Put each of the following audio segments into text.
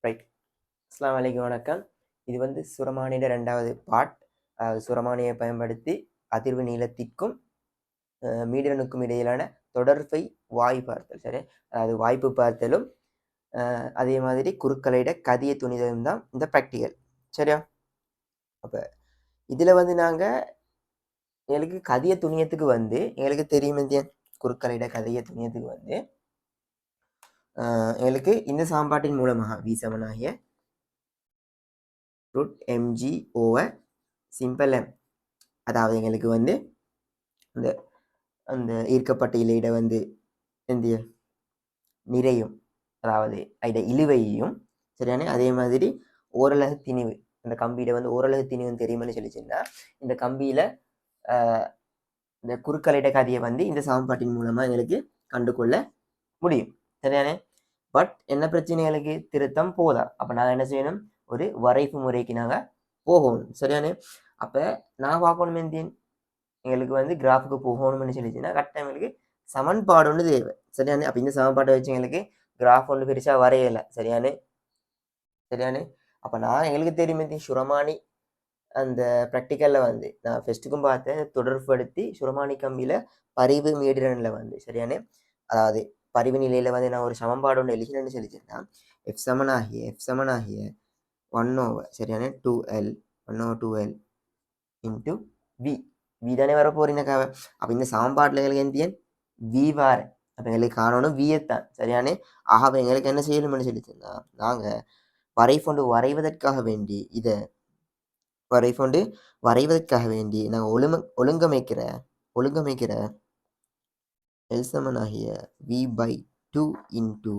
Right. அஸ்ஸலாமு அலைக்கும், வணக்கம். இது வந்து சுரமானியோட 2வது பார்ட். சுரமானியை பயன்படுத்தி அதிர்வு நீளத்திற்கும் மீடியனுக்கும் இடையிலான தொடர்பை வாய் பார்த்தல், சரி. அதாவது வாய்ப்பு பார்த்தலும் அதே மாதிரி குறுக்களையிட கதியை துணிதலும் தான் இந்த ப்ராக்டிக்கல், சரியா? அப்போ இதில் வந்து நாங்கள் எங்களுக்கு கதிய துணியத்துக்கு வந்து எங்களுக்கு தெரியும் இல்லையா, குறுக்களையிட கதிய துணியத்துக்கு வந்து எங்களுக்கு இந்த சாம்பாட்டின் மூலமாக v சமனாகிய √mg over simple m, அதாவது எங்களுக்கு வந்து அந்த அந்த ஈர்க்கப்பட்ட இலையிட வந்து எந்த நிறையும், அதாவது இட இழுவையும், சரியானே. அதே மாதிரி ஓரலகு திணிவு, அந்த கம்பியில வந்து ஓரலகு திணிவுன்னு தெரியுமான்னு சொல்லிச்சுன்னா இந்த கம்பியில இந்த குறுக்கலையிட கதியை வந்து இந்த சமன்பாட்டின் மூலமா எங்களுக்கு கண்டுகொள்ள முடியும், சரியானே. பட் என்ன பிரச்சனைகளுக்கு திருத்தம் போதா, அப்போ நாங்கள் என்ன செய்யணும், ஒரு வரைப்பு முறைக்கு நாங்கள் போகணும், சரியானே. அப்போ நான் பார்க்கணும் எந்தேன் எங்களுக்கு வந்து கிராஃபுக்கு போகணும்னு சொல்லிச்சுன்னா கரெக்டாக எங்களுக்கு சமன்பாடு ஒன்று தேவை, சரியானே. அப்போ இந்த சமன்பாட்டை வச்சு எங்களுக்கு கிராஃப் ஒன்று பெருசாக வரையலை, சரியானே. அப்போ நான் எங்களுக்கு தெரியும் சுரமானி அந்த ப்ராக்டிக்கலில் வந்து நான் ஃபஸ்ட்டுக்கும் பார்த்தேன், தொடர்புபடுத்தி சுரமானி கம்பியில் பரிவு மீடிரனில் வந்து, சரியானே. அதாவது பரிவு நிலையில் வந்து நான் ஒரு சமன்பாடு ஒன்று எழுதினேன்னு சொல்லிச்சேன்னா எஃப் சமனாகிய 1/, சரியானே, 2L 1/2L இன்ட்டு வி தானே வர போறீங்கக்காக. அப்போ இந்த சமன்பாட்டில் எங்களுக்கு எந்தியன் வி வார, அப்போ எங்களுக்கு காணணும் வியத்தான், சரியானே. ஆகவே எங்களுக்கு என்ன செய்யணும்னு சொல்லிச்சுன்னா நாங்கள் வரைஃபொண்டு வரைவதற்காக வேண்டி இதை வரைவதற்காக வேண்டி நாங்கள் ஒழுங்கமைக்கிற எல் சமனாகிய v/2 இன்ட்டு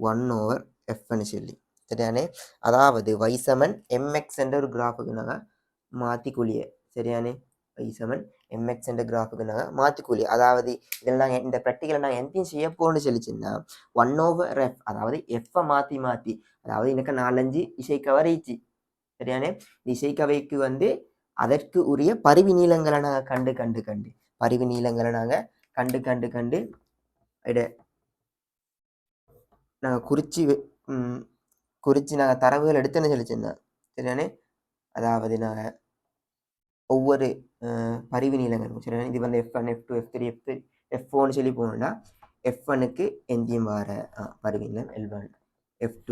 1/f சொல்லி, சரியானே. அதாவது y சமன் mx என்ற ஒரு கிராஃபுக்கு நாங்கள் மாற்றிக்குழிய, சரியானே. y சமன் mx என்ற கிராஃபுக்கு நாங்கள் மாற்றிக்குழிய, அதாவது இதில் நாங்கள் இந்த ப்ராக்டிக்கலை நாங்கள் எந்தையும் செய்ய போகணும்னு சொல்லிச்சுன்னா 1/f, அதாவது எஃப்பை மாற்றி அதாவது எனக்கு 4-5 இசைக்கவரைச்சு, சரியானே. இசைக்கவைக்கு வந்து அதற்கு உரிய பரிவு நீளங்களை நாங்கள் கண்டு பரிவு நீளங்களை நாங்கள் கண்டு நாங்கள் குறித்து நாங்கள் தரவுகள் எடுத்துன்னு சொல்லிச்சிருந்தோம், சரியானே. அதாவது நாங்கள் ஒவ்வொரு பரிவு நீளங்களும், சரியானே. இது வந்து F1 F2 F3 F4 சொல்லி போகணும்னா F1க்கு எந்தியும் வர பரிவு நீளம் L1 F2,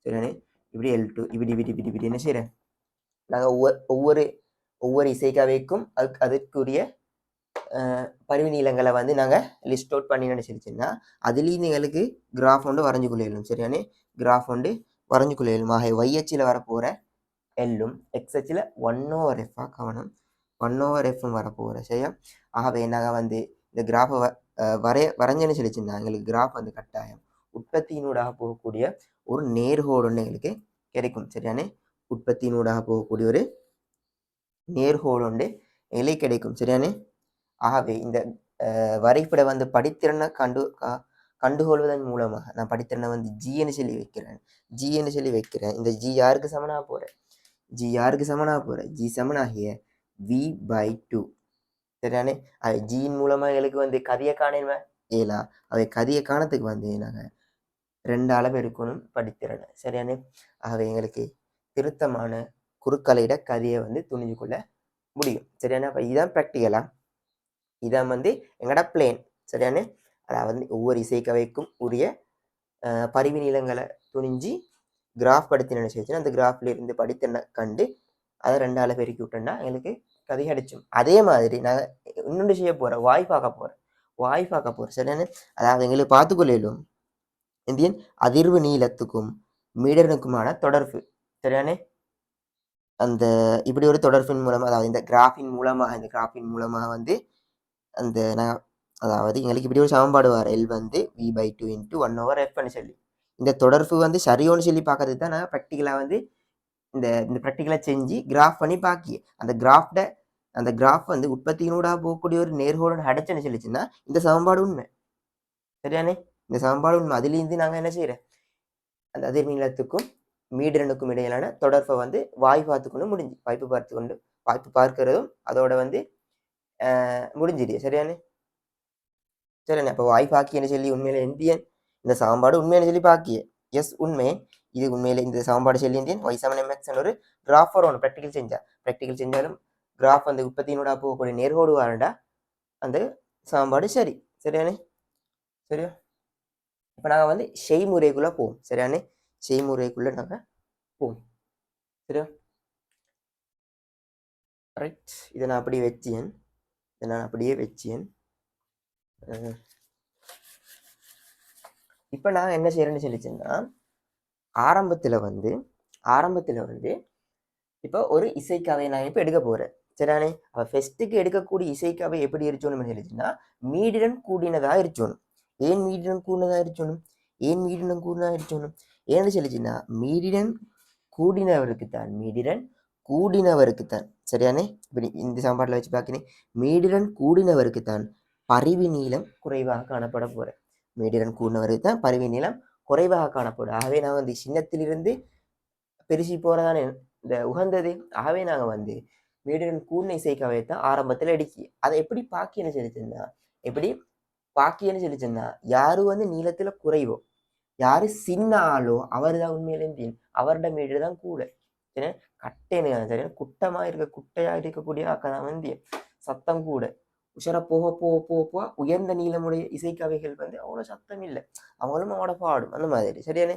சரியானே. இப்படி L2 இப்படி என்ன செய்கிறேன் நாங்கள் ஒவ்வொரு இசைக்கவைக்கும் அதுக்குரிய பரிவு நீளங்களை வந்து நாங்கள் லிஸ்ட் அவுட் பண்ணி நினைச்சிருச்சுன்னா அதுலேயும் எங்களுக்கு கிராஃப் ஒன்று வரைஞ்சு கொள்ளையிலும், சரியானே. கிராஃப் ஒன்று வரைஞ்சு கொள்ளையிலும். ஆக ஒய்ஹெச்சில் வரப்போகிற எல்லும் எக்ஸ்ஹெச்சில் 1/f கவனம் 1/f வரப்போகிற, சரியா. ஆகவே நாங்கள் வந்து இந்த கிராஃபை வரைஞ்சேன்னு சொல்லிச்சுன்னா எங்களுக்கு கிராஃப் வந்து கட்டாயம் உற்பத்தியினூடாக போகக்கூடிய ஒரு நேர்கோடு ஒன்று எங்களுக்கு கிடைக்கும், சரியானே. உற்பத்தியினூடாக போகக்கூடிய ஒரு நேர்கோடு ஒன்று எங்களுக்கு கிடைக்கும், சரியானே. ஆகவே இந்த வரைபட வந்து படித்திறனை கண்டுகொள்வதன் மூலமாக நான் படித்திறனை வந்து ஜின்னு சொல்லி வைக்கிறேன். இந்த ஜி யாருக்கு சமனாக போகிறேன், ஜி சமனாகிய v/2, சரியானே. அது ஜியின் மூலமாக எங்களுக்கு வந்து கதியை காண ஏலா, அவை கதியை காணத்துக்கு வந்து நாங்கள் 2 அளவு எடுக்கணும் படித்திறனை, சரியானே. ஆகவே எங்களுக்கு திருத்தமான குறுக்கலையிட கதியை வந்து துணிஞ்சு கொள்ள முடியும், சரியானே. அப்போ இதுதான் ப்ராக்டிக்கலாக, இதான் வந்து எங்களோட பிளேன், சரியானே. அதாவது ஒவ்வொரு இசைக்கவைக்கும் உரிய பரிவு நீளங்களை துணிஞ்சு கிராஃப் படுத்தி நினைச்சுன்னா அந்த கிராஃப்ல இருந்து படித்திறனை கண்டு அதை 2 பெருக்கி விட்டோம்னா எங்களுக்கு கதை அடிச்சோம். அதே மாதிரி நாங்கள் இன்னொன்று செய்ய போகிறோம், வாய் பார்க்க போகிறோம், சரியானே. அதாவது எங்களுக்கு பார்த்துக்கொள்ளும் இந்தியன் அதிர்வு நீளத்துக்கும் மீடனுக்குமான தொடர்பு, சரியானே. அந்த இப்படி ஒரு தொடர்பின் மூலமாக, அதாவது இந்த கிராஃபின் மூலமாக வந்து அந்த நான் அதாவது எங்களுக்கு இப்படி ஒரு சமன்பாடு வர எல் வந்து v/2 இன்ட்டு 1/f சொல்லி இந்த தொடர்பு வந்து சரியோன்னு சொல்லி பார்க்கறது தான் நான் ப்ராக்டிக்கலாக வந்து இந்த ப்ராக்டிக்கலாக செஞ்சு கிராஃப் பண்ணி பார்க்கி அந்த கிராஃப் வந்து உற்பத்தியினூடாக போகக்கூடிய ஒரு நேர்கோடு அடைச்சுன்னு சொல்லிச்சுன்னா இந்த சமன்பாடு உண்மை, சரியானே. இந்த சமன்பாடு உண்மை. அதுலேருந்து நாங்கள் என்ன செய்கிறேன், அந்த அதிர் நீளத்துக்கும் மீடனுக்கும் இடையிலான தொடர்பை வந்து வாய்ப்பு பார்க்கிறதும் அதோட வந்து முடிஞ்சிடு, சரியானே. அப்போ வாய்ப்பாக்கியன்னு சொல்லி உண்மையில எந்தியன் இந்த சாம்பாடு உண்மையான சொல்லி பாக்கிய எஸ் உண்மை. இது உண்மையில இந்த சமன்பாடு சொல்லியிருந்தேன். y சமன் mx ஒரு கிராஃப் வரும் ப்ராக்டிக்கல் செஞ்சாலும் கிராஃப் அந்த உற்பத்தியினோட போகக்கூடிய நேர்கோடு வரண்டா அந்த சமன்பாடு சரி. சரியானே? சரியா? இப்போ நாங்கள் வந்து செய்முறைக்குள்ளே போவோம். சரியானே? செய்முறைக்குள்ளே நாங்கள் போவோம். சரியா? ரைட். இதை நான் அப்படியே வச்சேன். இப்போ நான் என்ன செய்யறேன்னு சொல்லிச்சேன்னா ஆரம்பத்தில் வந்து இப்போ ஒரு இசைக்காவை நான் இப்போ எடுக்க போகிறேன். சரியானே? அப்போ ஃபெஸ்ட்டுக்கு எடுக்கக்கூடிய இசைக்காவை எப்படி இருக்கணும்னு சொல்லிச்சுன்னா மீடிடன் கூடினதாக இருக்கணும். ஏன் மீடிடன் கூடினதாக இருக்கணும்? ஏன்னு சொல்லிச்சுன்னா மீடிடன் கூடினவருக்குத்தான் சரியானே? இப்படி இந்த சமன்பாட்டில் வச்சு பார்க்கிறேன். மீடிடன் கூடினவருக்குத்தான் பரிவு நீளம் குறைவாக காணப்பட போகிறேன். மீடிடன் கூடினவருக்கு தான் பரிவு நீளம் குறைவாக காணப்படும். ஆகவே நான் வந்து சின்னத்திலிருந்து பெருசி போகிறதானே இந்த உகந்தது. ஆகவே நாங்கள் வந்து மீடிடன் கூடின இசைக்காவை தான் ஆரம்பத்தில் அடிக்கி அதை எப்படி பாக்கியன்னு சொல்லிச்சுன்னா யாரு வந்து நீளத்துல குறைவோ யாரு சின்ன ஆளோ அவர் தான் உண்மையிலே அவரோட மீடு தான் கூட. சரி, கட்டைன்னு சரி, குட்டையா இருக்கக்கூடிய அக்கதான் வந்து சத்தம் கூட. உஷர போக போக போக போக உயர்ந்த நீளமுடைய இசைக்கவைகள் வந்து அவ்வளவு சத்தம் இல்லை, அவங்களும் அவனோட பாடும் அந்த மாதிரி. சரியானே?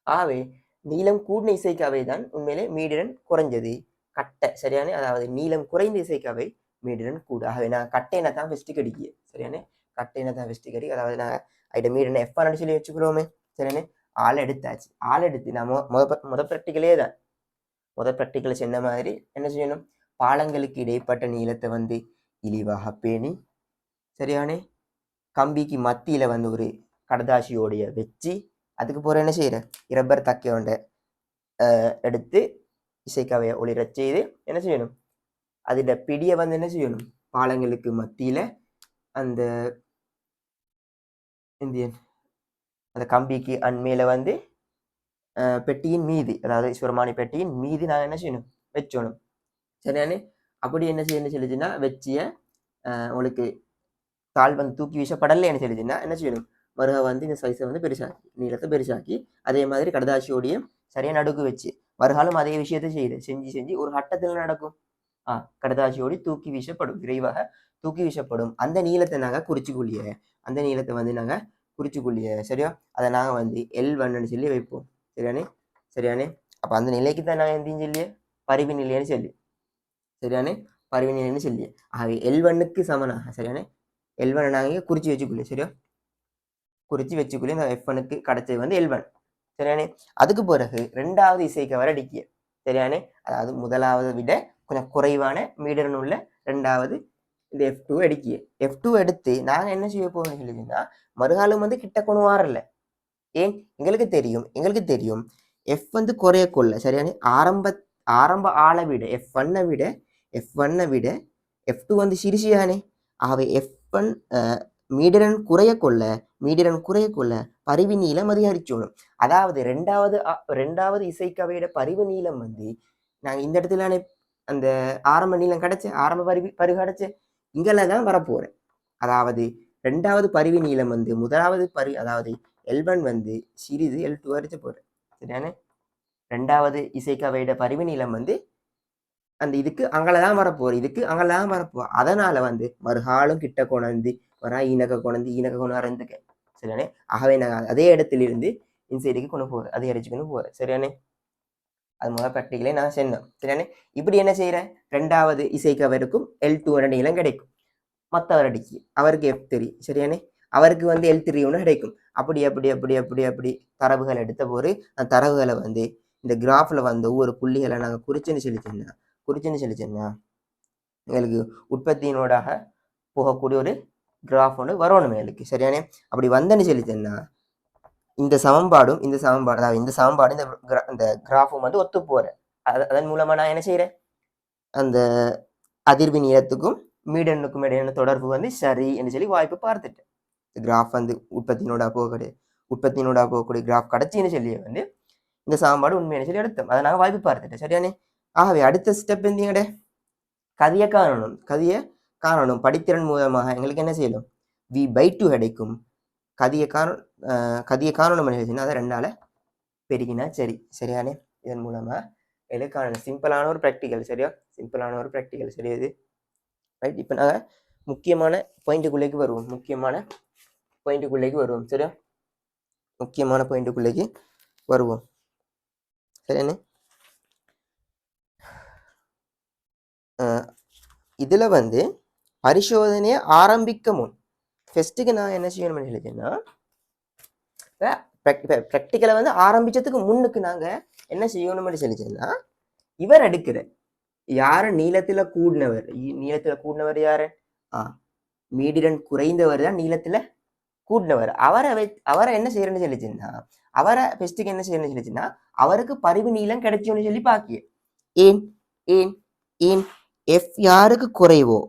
ஆகவே நீளம் கூடின இசைக்கவை தான் உண்மையிலே மீடிடன் குறைஞ்சது கட்டை. சரியானே? அதாவது நீளம் குறைந்த இசைக்கவை மீடிடன் கூட. ஆகவே நான் கட்டையினை தான் ஃபெஸ்ட்டு கடிக்கிய. சரியானே? கட்டையினை தான் ஃபெஸ்ட்டு கடி. அதாவது நான் ஐட்ட மீடிடன் எஃப்ஆர்னு சொல்லி வச்சுக்கிறோமே. சரியானே? ஆள் எடுத்து நான் முதல் ப்ராக்டிக்கலை சொன்ன மாதிரி என்ன செய்யணும்? பாலங்களுக்கு இடைப்பட்ட நீளத்தை வந்து இழிவாக பேணி, சரியானே, கம்பிக்கு மத்தியில வந்து ஒரு கடதாசியோடைய வச்சு, அதுக்கு போற என்ன செய்யற இரப்பர் தக்கையோண்ட எடுத்து இசைக்காவைய ஒளிரச் செய்து என்ன செய்யணும்? அதில் பிடிய வந்து என்ன செய்யணும்? பாலங்களுக்கு மத்தியில அந்த அந்த கம்பிக்கு அண்மையில வந்து பெட்டியின் மீது, அதாவது சுரமானி பெட்டியின் மீது நான் என்ன செய்யணும்? வச்சோணும். சரியானே? அப்படி என்ன செய்யணும்னு சொல்லிச்சுன்னா வச்சிய உங்களுக்கு தாள் வந்து தூக்கி வீசப்படலை என்ன சொல்லிச்சுன்னா என்ன செய்யணும்? மருக வந்து இந்த சைஸை வந்து பெருசாக்கி நீளத்தை பெருசாக்கி அதே மாதிரி கடதாசியோடையும் சரியா நடுக்கு வச்சு மறுகாலம் அதே விஷயத்தை செஞ்சு ஒரு கட்டத்தில் நடக்கும். கடதாசியோடு தூக்கி வீசப்படும், விரைவாக தூக்கி வீசப்படும். அந்த நீளத்தை நாங்கள் குறிச்சுக்கொள்ளிய சரியா? அதை நாங்கள் வந்து L1 சொல்லி வைப்போம். சரியானே? அப்போ அந்த நிலைக்கு தான் நாங்கள் எந்தையும் சொல்லிய பரிவு நிலைன்னு சொல்லி. சரியானே? பரிவு நிலைன்னு சொல்லி. ஆகவே L1க்கு சமனாக சரியானே L1 நாங்கள் குறிச்சு வச்சுக்கொள்ளிய. சரியா? குறிச்சு வச்சுக்கொள்ளி இந்த F1க்கு கிடைச்சது வந்து L1. சரியானே? அதுக்கு பிறகு ரெண்டாவது இசைக்கவர் அடிக்கிய. சரியானே? அதாவது முதலாவது விட கொஞ்சம் குறைவான மீடர்னு உள்ள ரெண்டாவது இந்த F2 அடிக்கிய. F2 எடுத்து நாங்கள் என்ன செய்ய போறோம்னு சொல்லிச்சுன்னா மறுகாலம் வந்து கிட்ட கொண்டு வரல. ஏன்? எங்களுக்கு தெரியும் F வந்து குறைய கொள்ள. சரியானே? ஆரம்ப ஆளை விட F1 விட F2 வந்து சிறுசியானே. ஆகவே F1 மீடியன் குறைய கொள்ள பரிவு நீளம் அதிகரிச்சோணும். அதாவது ரெண்டாவது இசைக்கவையோட பரிவு நீளம் வந்து நாங்கள் இந்த இடத்துல அந்த ஆரம்ப நீளம் ஆரம்ப பரிவு கிடைச்ச இங்கெல்லாம் தான் வரப்போறேன். அதாவது ரெண்டாவது பரிவு நீளம் வந்து முதலாவது அதாவது L1 வந்து சிறிது L2 அடிச்சு போறேன். சரியானே? ரெண்டாவது இசைக்கவையோட பரிவு நீளம் வந்து அந்த இதுக்கு அங்கெல்லாம் வரப்போற அதனால வந்து மறுகாலம் கிட்ட கொண்டு ஈனக்க கொண்டு வரந்துக்க. சரியானே? ஆகவே நாங்கள் அதே இடத்திலிருந்து இன்சைடுக்கு கொண்டு போறேன், அதிகரிச்சுக்கொண்டு போறேன். சரியானே? அது முதல் ப்ராக்டிக்கலே நான் சொன்னேன். சரியானே? இப்படி என்ன செய்யறேன்? ரெண்டாவது இசைக்கவருக்கும் L2 நீளம் கிடைக்கும். மற்றவர் அடிக்கு அவருக்கு F3. சரியானே? அவருக்கு வந்து L3 ஒன்று கிடைக்கும். அப்படி தரவுகள் எடுத்த போது அந்த தரவுகளை வந்து இந்த கிராஃப்ல வந்து ஒவ்வொரு புள்ளிகளை நாங்கள் குறிச்சுன்னு சொல்லிச்சேன்னா எங்களுக்கு உற்பத்தியினோடாக போகக்கூடிய ஒரு கிராஃப் ஒன்று வரணும் எங்களுக்கு. சரியானே? அப்படி வந்தேன்னு சொல்லிச்சேன்னா இந்த சமன்பாடு இந்த கிராஃபும் வந்து ஒத்து போறேன். அதன் மூலமா நான் என்ன செய்யறேன்? அந்த அதிர்வு நீளத்துக்கும் மீடனுக்கும் இடையான தொடர்பு வந்து சரி என்று சொல்லி வாய்ப்பு பார்த்துட்டேன். கிராஃப் வந்து உற்பத்தியினோட போகக்கூடிய கிராஃப் கிடைச்சின்னு சொல்லி வந்து இந்த சமன்பாடு உண்மையான சொல்லி எடுத்தோம். அதை நாங்கள் வாய்ப்பு பார்த்துட்டேன். சரியானே? ஆகவே அடுத்த ஸ்டெப் எந்தீங்கட கதியை காணணும். படித்திறன் மூலமாக எங்களுக்கு என்ன செய்யணும்? V/2 கிடைக்கும். கதியை கதியை காணணும் எழுதினா அதை 2ஆல் பெருகினா சரி. சரியானே? இதன் மூலமாக எதுக்கான சிம்பிளான ஒரு ப்ராக்டிக்கல். சரியா? சிம்பிளான ஒரு ப்ராக்டிக்கல். சரி இது ரைட். இப்போ நாங்கள் முக்கியமான பாயிண்ட்டுக்குள்ளேக்கு வருவோம். சரியா? முக்கியமான பாயிண்ட்டுக்குள்ளேக்கு வருவோம். சரியானே? இதில் வந்து பரிசோதனையை ஆரம்பிக்க முன் ஃபஸ்ட்டுக்கு நான் என்ன செய்யணும்னு எழுதினா ப்ராக்டிக்கலை வந்து ஆரம்பிச்சதுக்கு முன்னுக்கு நாங்கள் என்ன செய்யணும்னு சொல்லிச்சேன்னா இவர் எடுக்கிற யாரு நீளத்துல கூடினவர் யாரு? மீடியன் குறைந்தவர் தான் நீளத்துல கூடினவர். அவரை என்ன செய்யறேன்னு சொல்லிச்சுன்னா அவரை பெஸ்ட்டுக்கு என்ன செய்யணும்னு சொல்லிச்சுன்னா அவருக்கு பரிவு நீளம் கிடைச்சோன்னு சொல்லி பாக்கிய ஏன் ஏன் ஏன் எஃப் யாருக்கு குறைவோ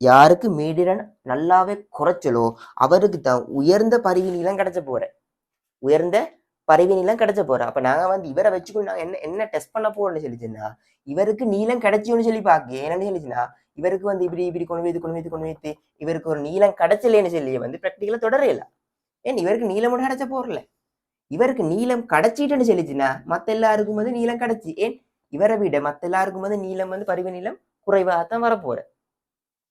யாருக்கு மீடியன் நல்லாவே குறைச்சலோ அவருக்கு தான் உயர்ந்த பரிவு நீளம் கிடைச்ச போற உயர்ந்த பரிவு நீளம் கிடைச்ச போற. அப்ப நாங்க வந்து இவரை வச்சுக்கொண்டு நாங்க என்ன டெஸ்ட் பண்ண போறோம்னு சொல்லிச்சுன்னா இவருக்கு நீளம் கிடைச்சோன்னு சொல்லி பாக்க என்னன்னு சொல்லிச்சுன்னா இவருக்கு வந்து இப்படி கொண்டு வைத்து இவருக்கு ஒரு நீளம் கிடைச்சலன்னு சொல்லி வந்து ப்ராக்டிக்கலா தொடரையில ஏன் இவருக்கு நீளம் மட்டும் கிடைச்ச போறல இவருக்கு நீளம் கிடைச்சிட்டுன்னு சொல்லிச்சுன்னா மத்த எல்லாருக்கும் வந்து நீளம் கிடைச்சி ஏன் இவரை விட மத்த எல்லாருக்கும் வந்து நீளம் வந்து பரிவு நீளம் குறைவாகத்தான் வரப்போற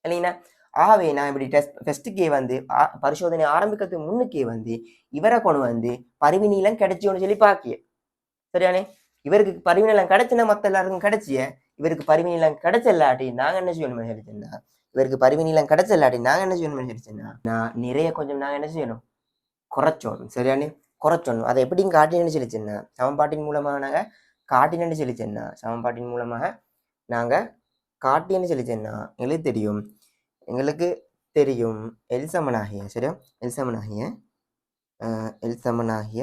இல்லைங்களா? ஆகவே நான் இப்படி ஃபெஸ்ட்டுக்கே வந்து பரிசோதனை ஆரம்பிக்கிறதுக்கு முன்னுக்கே வந்து இவரை கொண்டு வந்து பரிவு நீளம் கிடைச்சோன்னு சொல்லி பாக்கிய சரியானே? இவருக்கு பரிவு நீளம் கிடைச்சுன்னா மத்த எல்லாருக்கும் கிடைச்சிய இவருக்கு பரிவு நீளம் கிடைச்சல்லாட்டி நாங்க என்ன செய்யணும் சொல்லிச்சேன்னா இவருக்கு பரிவு நீளம் கிடைச்சல்லாட்டி நாங்க என்ன செய்யணும் சொல்லிச்சேன்னா நான் நிறைய கொஞ்சம் நாங்க என்ன செய்யணும் குறைச்சோணும். சரியானே? குறைச்சோணும். அதை எப்படி காட்டினு சொல்லிச்சேன்னா சமன்பாட்டின் மூலமாக நாங்க காட்டினு சொல்லிச்சேன்னா சமன்பாட்டின் மூலமாக நாங்க காட்டின்னு சொல்லிச்சேன்னா எங்களுக்கு தெரியும் எல் சமனாகிய சரியா எல் சமனாகிய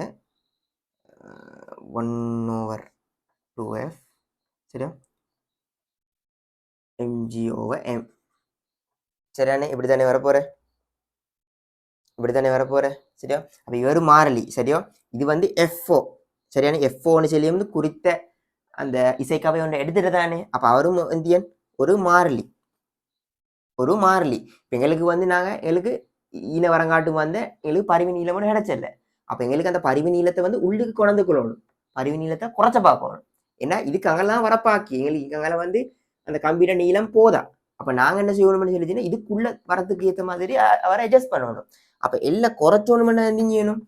1/2f சரியா mg/m சரியானே? இப்படித்தானே வரப்போற சரியா? அப்ப இவர் மாறலி சரியா இது வந்து எஃப்ஓ சரியான எஃப்ஓன்னு சொல்லி வந்து குறித்த அந்த இசைக்காவை ஒன்று எடுத்துட்டு தானே அப்ப அவரும் இந்தியன் ஒரு மாறலி இப்ப எங்களுக்கு வந்து எங்களுக்கு ஈன வரங்காட்டு வந்த எங்களுக்கு பரிவு நீளம் கிடைச்சல அப்ப எங்களுக்கு அந்த பரிவு நீளத்தை வந்து உள்ளுக்கு கொண்டு கொள்ளணும் பரிவு நீளத்தை குறைச்ச பார்க்கணும் ஏன்னா இதுக்கு அங்கெல்லாம் வரப்பாக்கி எங்களுக்கு அங்கெல்லாம் வந்து அந்த கம்பியிட நீளம் போதா அப்ப நாங்க என்ன செய்யணும்னு சொல்லிச்சுன்னா இதுக்குள்ள வரத்துக்கு ஏற்ற மாதிரி அவரை அட்ஜஸ்ட் பண்ணணும் அப்ப எல்லாம் குறைச்சோணும்னா என்ன செய்யணும்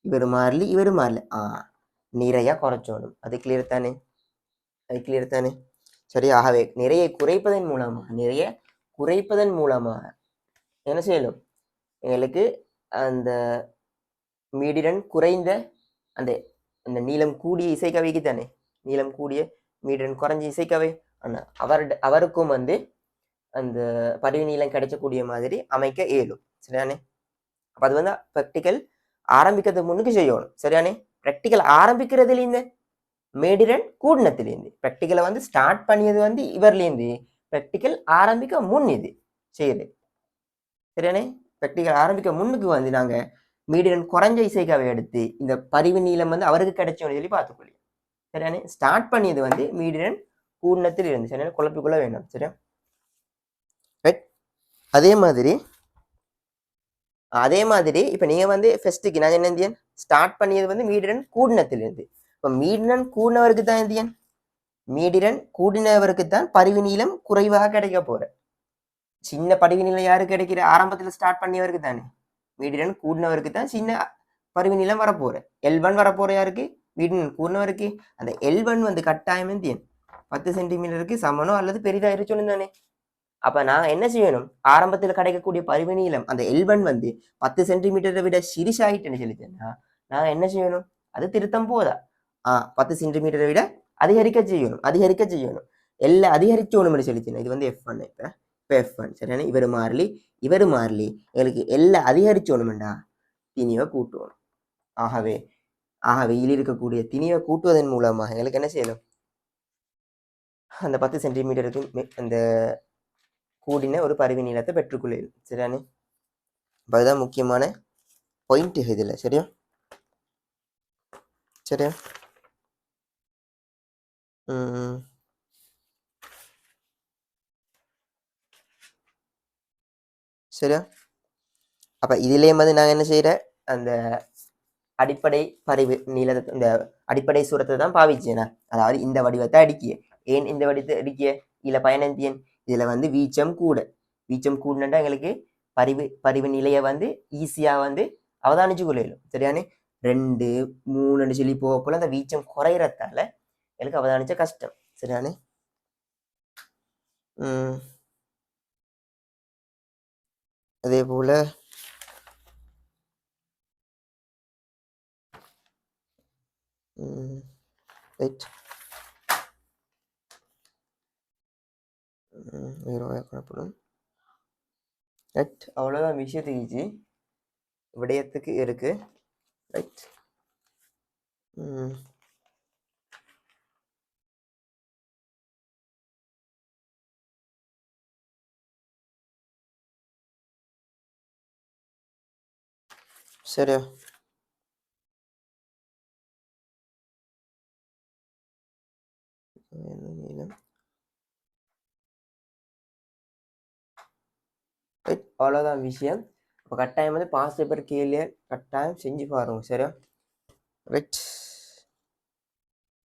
இவர் மாறலி நிறைய குறைச்சோணும் அது கிளியர் தானே சரி ஆகவே நிறைய குறைப்பதன் மூலமாக என்ன செய்யணும் எங்களுக்கு அந்த மீடியன் குறைந்த அந்த அந்த நீளம் கூடிய இசைக்கவைக்கு தானே நீளம் கூடிய மீடியன் குறைஞ்ச இசைக்கவை அவருக்கும் வந்து அந்த பரிவு நீளம் கிடைக்கக்கூடிய மாதிரி அமைக்க இயலும் சரியானே? அப்ப அது வந்து ப்ராக்டிக்கல் ஆரம்பிக்கிறதுக்கு முன்னுக்கு செய்யணும் சரியானே? ப்ராக்டிக்கல் ஆரம்பிக்கிறதுலேருந்து மேடிரன் கூடினத்திலேருந்து ப்ராக்டிக்கலை வந்து ஸ்டார்ட் பண்ணியது வந்து இவர்லேருந்து ப்ராக்டிக்கல் ஆரம்பிக்க முன் இது செய்யுது சரியானே? ப்ராக்டிக்கல் ஆரம்பிக்க முன்னுக்கு வந்து நாங்க மீடியன் குறைஞ்ச இசைக்காவை எடுத்து இந்த பரிவு நீளம் வந்து அவருக்கு கிடைச்சோன்னு சொல்லி பார்த்துக்கொள்ளும் சரியானே? ஸ்டார்ட் பண்ணியது வந்து மீடியன் கூடினத்தில் இருந்து சரியான குழப்பிக்குள்ள வேணும் சரியா ரைட்? அதே மாதிரி இப்ப நீங்க வந்து ஃபர்ஸ்ட்டுக்கு நான் என்ன இந்தியன் ஸ்டார்ட் பண்ணியது வந்து மீடியன் கூடினத்திலிருந்து இப்ப மீடியன் கூடினவருக்கு தான் இந்தியன் மீடியன் கூடினவருக்கு தான் பரிவு நீளம் குறைவாக கிடைக்க போற சின்ன பரிவு நீளம் யாருக்கு கிடைக்கிற ஆரம்பத்துல ஸ்டார்ட் பண்ணியவருக்கு தானே மீடியன் கூடினவருக்கு தான் சின்ன பரிவு நீளம் வரப்போற L1 வரப்போற யாருக்கு மீடியன் கூடினவருக்கு அந்த L1 வந்து கட்டாயம் இந்தியன் 10 சென்டிமீட்டருக்கு சமனோ அல்லது பெரிதாயிருச்சோன்னு தானே அப்ப நான் என்ன செய்யணும் ஆரம்பத்தில் கிடைக்கக்கூடிய பரிவு நீளம் அந்த L1 வந்து 10 சென்டிமீட்டரை விட சிறிசாயிட்டுன்னு சொல்லிச்சேன்னா நான் என்ன செய்யணும் அது திருத்தம் போதா 10 சென்டிமீட்டரை விட அதிகரிக்க செய்யணும் எல்லாம் அதிகரிச்சோணும்னு சொல்லிச்சேன்னா இது வந்து F1 இப்ப F1 சரியான இவர் மாறலி எங்களுக்கு எல்லாம் அதிகரிச்சோணும்டா திணிவை கூட்டுவோம் ஆகவே இதில் இருக்கக்கூடிய திணிவை கூட்டுவதன் மூலமாக எங்களுக்கு என்ன செய்யணும் அந்த 10 சென்டிமீட்டருக்கு அந்த கூடின ஒரு பரிவு நீளத்தை பெற்றுக்கொள்ளும் சரியானே? அதுதான் முக்கியமான பாயிண்ட் இதுல சரியா சரியா அப்ப இதுலயே வந்து நாங்க என்ன செய்யற அந்த அடிப்படை பரிவு நீள இந்த அடிப்படை சூரத்தை தான் பாவிச்சேனா, அதாவது இந்த வடிவத்தை அடிக்கிய. ஏன் இந்த வடிவத்தை அடிக்கிய? இல்ல பயனந்தியன் இதுல வந்து வீச்சம் கூட. வீச்சம் கூடனா எங்களுக்கு பரிவு பரிவு நிலையை வந்து ஈஸியா வந்து அவதானிச்சு கொள்ளையிலும். சரியானே? 2, 3 சொல்லி போகக்குள்ள அந்த வீச்சம் குறையறதால எனக்கு அவதானிச்ச கஷ்டம். சரியானே? அதே போல ரைட் காணப்படும். ரைட் அவ்வளோதான் விஷயத்துக்கு விடயத்துக்கு இருக்கு. ரைட் சரியா? ரைட் அவ்வளோதான் விஷயம். இப்போ கட்டாயம் வந்து பாஸ் பேப்பர் கீழே கட்டாயம் செஞ்சு பாருங்க. சரியா? ரைட்